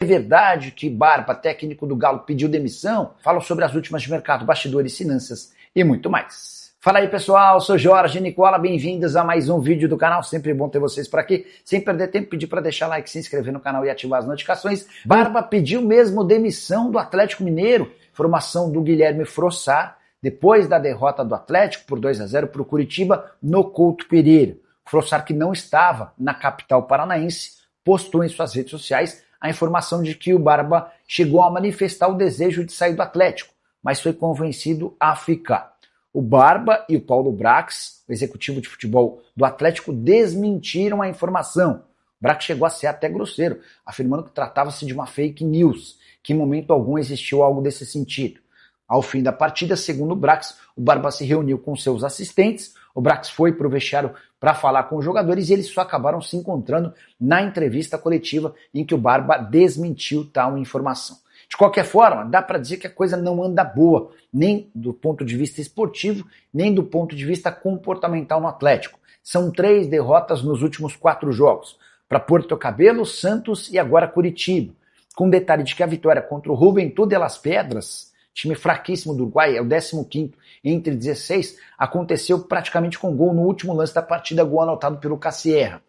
É verdade que Barba, técnico do Galo, pediu demissão? Falo sobre as últimas de mercado, bastidores, finanças e muito mais. Fala aí, pessoal, sou Jorge Nicola, bem-vindos a mais um vídeo do canal, sempre bom ter vocês por aqui. Sem perder tempo, pedir para deixar like, se inscrever no canal e ativar as notificações. Barba pediu mesmo demissão do Atlético Mineiro, formação do Guilherme Frossar, depois da derrota do Atlético por 2-0 para o Curitiba no Couto Pereira. Frossar, que não estava na capital paranaense, postou em suas redes sociais a informação de que o Barba chegou a manifestar o desejo de sair do Atlético, mas foi convencido a ficar. O Barba e o Paulo Brax, o executivo de futebol do Atlético, desmentiram a informação. O Brax chegou a ser até grosseiro, afirmando que tratava-se de uma fake news, que em momento algum existiu algo desse sentido. Ao fim da partida, segundo o Brax, o Barba se reuniu com seus assistentes, o Brax foi para o vestiário para falar com os jogadores e eles só acabaram se encontrando na entrevista coletiva em que o Barba desmentiu tal informação. De qualquer forma, dá para dizer que a coisa não anda boa, nem do ponto de vista esportivo, nem do ponto de vista comportamental no Atlético. São 3 derrotas nos últimos 4 jogos, para Porto Cabelo, Santos e agora Curitiba. Com detalhe de que a vitória contra o Juventude de Las Pedras, time fraquíssimo do Uruguai, é o 15º entre 16, aconteceu praticamente com gol no último lance da partida, gol anotado pelo Cassierra.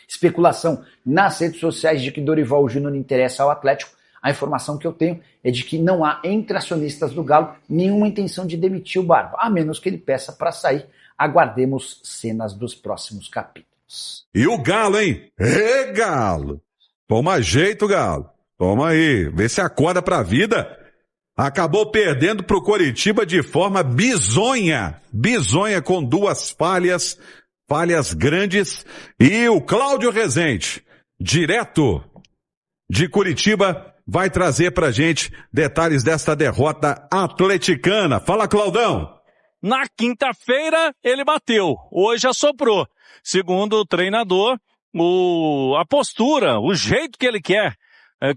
Especulação nas redes sociais de que Dorival Júnior interessa ao Atlético. A informação que eu tenho é de que não há entre acionistas do Galo nenhuma intenção de demitir o Barba, a menos que ele peça para sair. Aguardemos cenas dos próximos capítulos. E o Galo, hein? Ê, Galo! Toma jeito, Galo. Toma aí, vê se acorda pra vida. Acabou perdendo pro Coritiba de forma bizonha. Bizonha, com 2 falhas grandes. E o Cláudio Rezende, direto de Curitiba, vai trazer pra gente detalhes desta derrota atleticana. Fala, Claudão! Na quinta-feira ele bateu, hoje assoprou. Segundo o treinador, a postura, o jeito que ele quer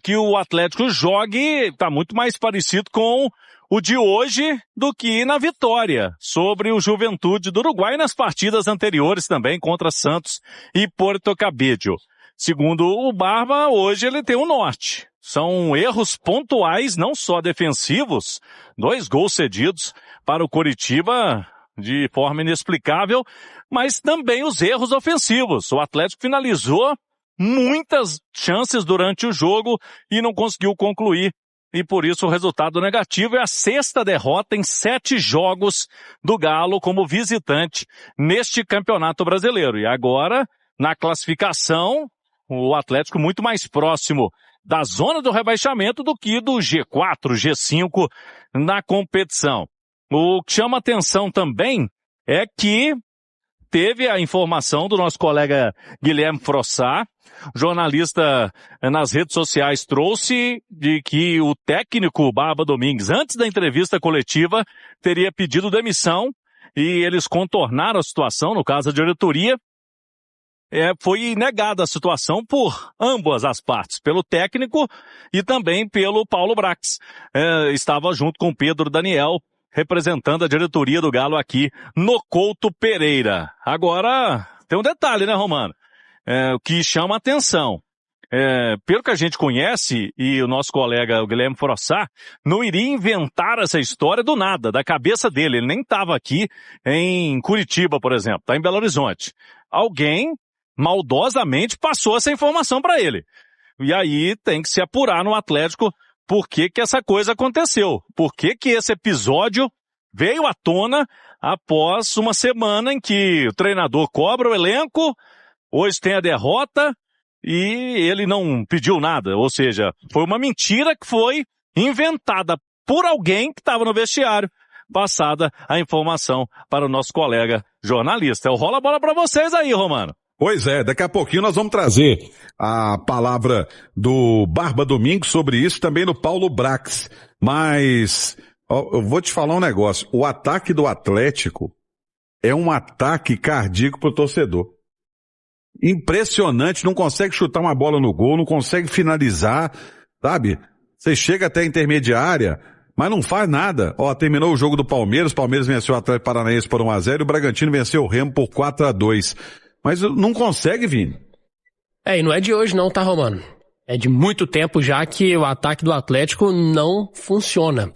que o Atlético jogue está muito mais parecido com o de hoje do que na vitória sobre o Juventude do Uruguai nas partidas anteriores também contra Santos e Porto Cabello. Segundo o Barba, hoje ele tem um norte. São erros pontuais, não só defensivos, 2 gols cedidos para o Coritiba de forma inexplicável, mas também os erros ofensivos. O Atlético finalizou muitas chances durante o jogo e não conseguiu concluir. E por isso o resultado negativo é a 6ª derrota em 7 jogos do Galo como visitante neste Campeonato Brasileiro. E agora, na classificação, o Atlético muito mais próximo da zona do rebaixamento do que do G4, G5 na competição. O que chama atenção também é que teve a informação do nosso colega Guilherme Frossar, jornalista nas redes sociais, trouxe de que o técnico Barba Domingues, antes da entrevista coletiva, teria pedido demissão e eles contornaram a situação, no caso a diretoria. Foi negada a situação por ambas as partes, pelo técnico e também pelo Paulo Brax. Estava junto com Pedro Daniel, representando a diretoria do Galo aqui no Couto Pereira. Agora, tem um detalhe, né, Romano? O que chama atenção. Pelo que a gente conhece, e o nosso colega o Guilherme Frossar não iria inventar essa história do nada, da cabeça dele. Ele nem estava aqui em Curitiba, por exemplo, está em Belo Horizonte. Alguém maldosamente passou essa informação para ele. E aí tem que se apurar no Atlético por que essa coisa aconteceu. Por que esse episódio veio à tona após uma semana em que o treinador cobra o elenco, hoje tem a derrota e ele não pediu nada. Ou seja, foi uma mentira que foi inventada por alguém que estava no vestiário, passada a informação para o nosso colega jornalista. Eu rolo a bola para vocês aí, Romano. Pois é, daqui a pouquinho nós vamos trazer a palavra do Barba Domingues sobre isso, também do Paulo Brax. Mas eu vou te falar um negócio, o ataque do Atlético é um ataque cardíaco pro torcedor. Impressionante, não consegue chutar uma bola no gol, não consegue finalizar, sabe? Você chega até a intermediária, mas não faz nada. Terminou o jogo do Palmeiras, o Palmeiras venceu o Atlético Paranaense por 1-0 e o Bragantino venceu o Remo por 4-2. Mas não consegue, Vini. E não é de hoje não, tá, Romano? É de muito tempo já que o ataque do Atlético não funciona.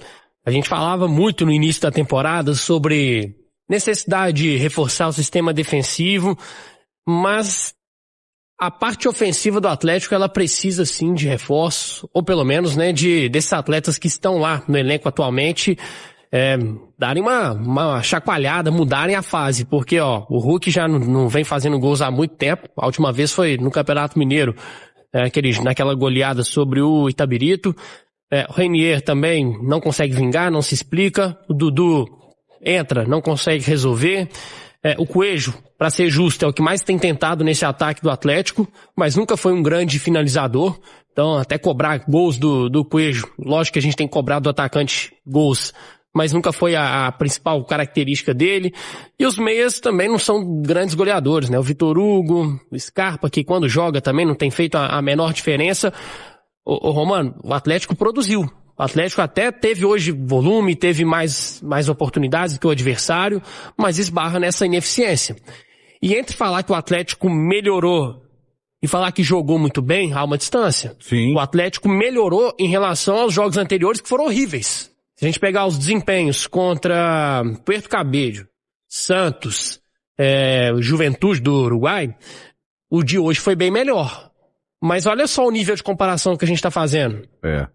A gente falava muito no início da temporada sobre necessidade de reforçar o sistema defensivo, mas a parte ofensiva do Atlético, ela precisa sim de reforço, ou pelo menos, né, desses atletas que estão lá no elenco atualmente, darem uma chacoalhada, mudarem a fase, porque o Hulk já não vem fazendo gols há muito tempo. A última vez foi no Campeonato Mineiro, naquela goleada sobre o Itabirito. O Reinier também não consegue vingar, não se explica. O Dudu entra, não consegue resolver. O Coelho, para ser justo, é o que mais tem tentado nesse ataque do Atlético, mas nunca foi um grande finalizador. Então, até cobrar gols do Coelho, lógico que a gente tem que cobrar do atacante gols, mas nunca foi a principal característica dele. E os meias também não são grandes goleadores, né? O Vitor Hugo, o Scarpa, que quando joga também não tem feito a menor diferença. Romano, o Atlético produziu. O Atlético até teve hoje volume, teve mais oportunidades do que o adversário, mas esbarra nessa ineficiência. E entre falar que o Atlético melhorou e falar que jogou muito bem, há uma distância. Sim. O Atlético melhorou em relação aos jogos anteriores que foram horríveis. Se a gente pegar os desempenhos contra Puerto Cabello, Santos, Juventude do Uruguai, o de hoje foi bem melhor. Mas olha só o nível de comparação que a gente está fazendo.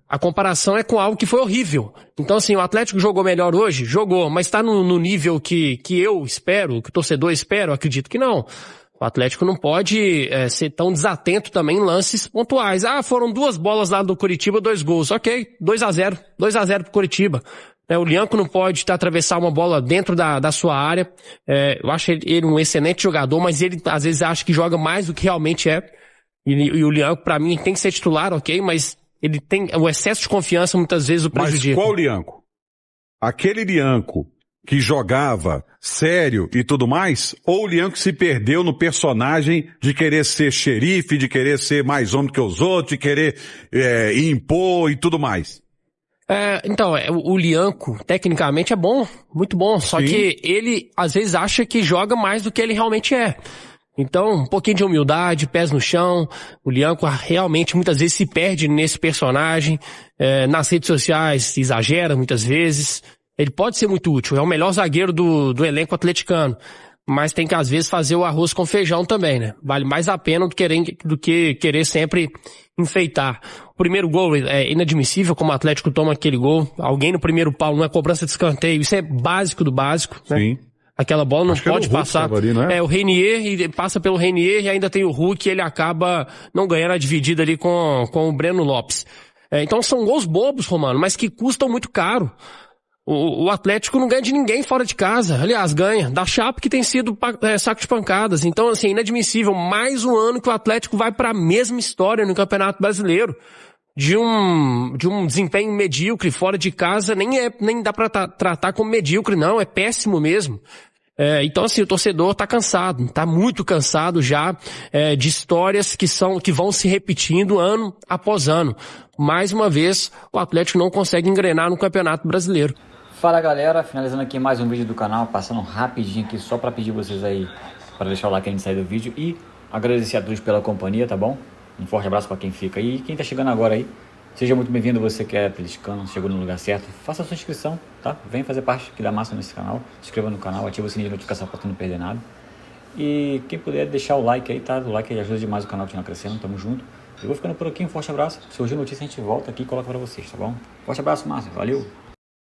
A comparação é com algo que foi horrível. Então, assim, o Atlético jogou melhor hoje? Jogou, mas está no nível que eu espero, que o torcedor espera? Eu acredito que não. O Atlético não pode ser tão desatento também em lances pontuais. Foram 2 bolas lá do Coritiba, 2 gols. Ok, 2-0. 2-0 pro Coritiba. O Lianco não pode atravessar uma bola dentro da sua área. Eu acho ele um excelente jogador, mas ele às vezes acha que joga mais do que realmente é. E o Lianco, pra mim, tem que ser titular, ok? Mas ele tem o excesso de confiança muitas vezes o prejudica. Mas qual Lianco? Aquele Lianco que jogava sério e tudo mais? Ou o Lianco se perdeu no personagem de querer ser xerife, de querer ser mais homem que os outros, de querer impor e tudo mais? Então, o Lianco, tecnicamente, é bom, muito bom. Só Sim. que ele, às vezes, acha que joga mais do que ele realmente é. Então, um pouquinho de humildade, pés no chão. O Lianco realmente muitas vezes se perde nesse personagem. Nas redes sociais exagera muitas vezes. Ele pode ser muito útil, é o melhor zagueiro do elenco atleticano. Mas tem que às vezes fazer o arroz com feijão também, né? Vale mais a pena do que querer sempre enfeitar. O primeiro gol é inadmissível como o Atlético toma aquele gol. Alguém no primeiro pau, numa cobrança de escanteio. Isso é básico do básico, né? Sim. Aquela bola não pode passar. Ali, não é? O Reinier, e passa pelo Reinier e ainda tem o Hulk, e ele acaba não ganhando a dividida ali com o Breno Lopes. Então são gols bobos, Romano, mas que custam muito caro. O Atlético não ganha de ninguém fora de casa. Aliás, ganha da Chape, que tem sido saco de pancadas. Então, assim, inadmissível. Mais um ano que o Atlético vai para a mesma história no Campeonato Brasileiro. De um desempenho medíocre fora de casa, nem dá pra tratar como medíocre, não. É péssimo mesmo. Então, assim, o torcedor tá cansado. Tá muito cansado já de histórias que vão se repetindo ano após ano. Mais uma vez, o Atlético não consegue engrenar no Campeonato Brasileiro. Fala galera, finalizando aqui mais um vídeo do canal, passando rapidinho aqui só para pedir vocês aí para deixar o like antes de sair do vídeo e agradecer a todos pela companhia, tá bom? Um forte abraço para quem fica aí e quem tá chegando agora aí, seja muito bem-vindo, você que é atleticano, chegou no lugar certo, faça a sua inscrição, tá? Vem fazer parte aqui da massa nesse canal, se inscreva no canal, ativa o sininho de notificação para tu não perder nada e quem puder deixar o like aí, tá? O like aí ajuda demais o canal a continuar crescendo, tamo junto. Eu vou ficando por aqui, um forte abraço, se surgir notícia a gente volta aqui e coloca para vocês, tá bom? Forte abraço, Márcio, valeu!